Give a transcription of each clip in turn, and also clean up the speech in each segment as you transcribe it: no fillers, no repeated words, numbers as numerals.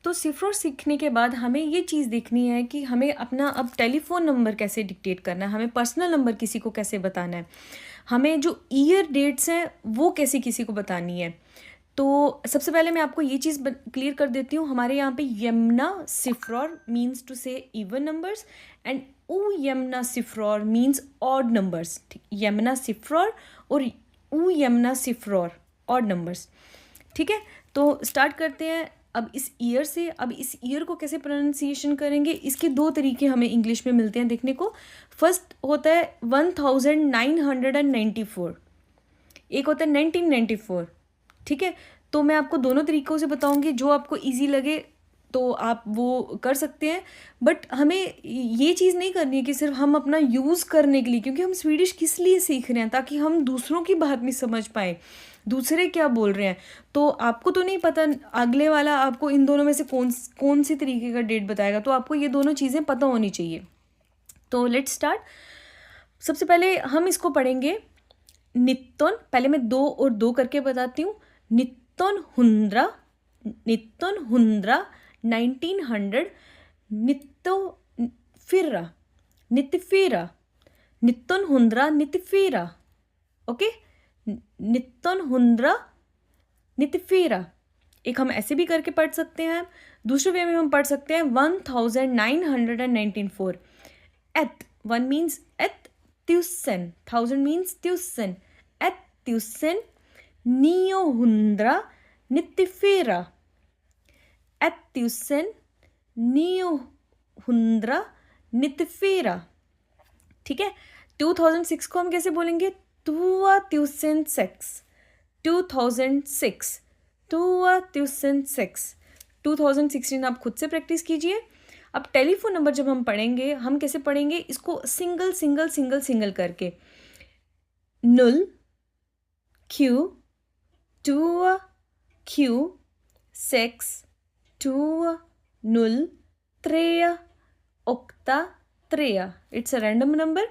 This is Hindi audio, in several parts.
तो सिफ्र सीखने के बाद हमें ये चीज़ देखनी है कि हमें अपना अब टेलीफ़ोन नंबर कैसे डिक्टेट करना है, हमें पर्सनल नंबर किसी को कैसे बताना है, हमें जो ईयर डेट्स हैं वो कैसे किसी को बतानी है। तो सबसे पहले मैं आपको ये चीज़ क्लियर कर देती हूँ। हमारे यहाँ पे यमुना सिफ्रौर मीन्स टू से इवन नंबर्स एंड ऊ यमुना सिफ्रौर मीन्स ऑड नंबर्स। ठीक, यमुना सिफ्रौर और ऊ यमुना सिफ्रौर ऑड नंबर्स। ठीक है, तो स्टार्ट करते हैं अब इस ईयर से। अब इस ईयर को कैसे प्रोनाउंसिएशन करेंगे, इसके दो तरीके हमें इंग्लिश में मिलते हैं देखने को। फर्स्ट होता है 1994, एक होता है 1994। ठीक है, तो मैं आपको दोनों तरीक़ों से बताऊंगी, जो आपको इजी लगे तो आप वो कर सकते हैं। बट हमें ये चीज़ नहीं करनी है कि सिर्फ हम अपना यूज़ करने के लिए, क्योंकि हम स्वीडिश किस लिए सीख रहे हैं, ताकि हम दूसरों की बात भी समझ पाएँ, दूसरे क्या बोल रहे हैं। तो आपको तो नहीं पता अगले वाला आपको इन दोनों में से कौन सी तरीके का डेट बताएगा, तो आपको ये दोनों चीज़ें पता होनी चाहिए। तो लेट्स स्टार्ट। सबसे पहले हम इसको पढ़ेंगे नित्तोन। पहले मैं 2 और 2 करके बताती हूँ। नित्तोन 1900, 1900, नित्तोफिरा, नित्तिफिरा, 1994। ओके, 1994। एक हम ऐसे भी करके पढ़ सकते हैं, दूसरे वे में हम पढ़ सकते हैं 1994। एथ, 1 मीन्स एथ, tusen, 1000 means tusen, 1000 994, 1994। ठीक है, 2006 को हम कैसे बोलेंगे? 2006, 2006, 2006। 2016 आप खुद से प्रैक्टिस कीजिए। अब टेलीफोन नंबर जब हम पढ़ेंगे, हम कैसे पढ़ेंगे इसको? सिंगल सिंगल सिंगल सिंगल करके। 0 Q 2 Q 6 2 0 3 8 3। It's a random number.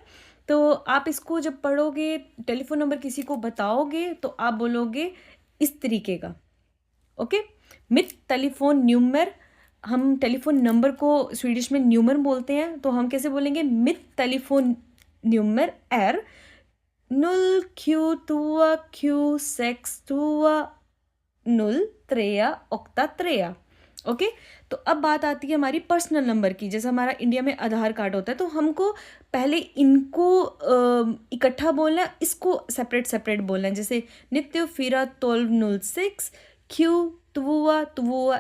तो आप इसको जब पढ़ोगे, टेलीफोन नंबर किसी को बताओगे, तो आप बोलोगे इस तरीके का। Okay, मिtt telephone न्यूमर। हम टेलीफोन नंबर को स्वीडिश में न्यूमर बोलते हैं, तो हम कैसे बोलेंगे? मिtt टेलीफोन न्यूमर är 0Q2Q6208383। ओके, तो अब बात आती है हमारी पर्सनल नंबर की। जैसे हमारा इंडिया में आधार कार्ड होता है, तो हमको पहले इनको इकट्ठा बोलना है, इसको सेपरेट सेपरेट बोलना है। जैसे नित्य फिरा 1206 Q 2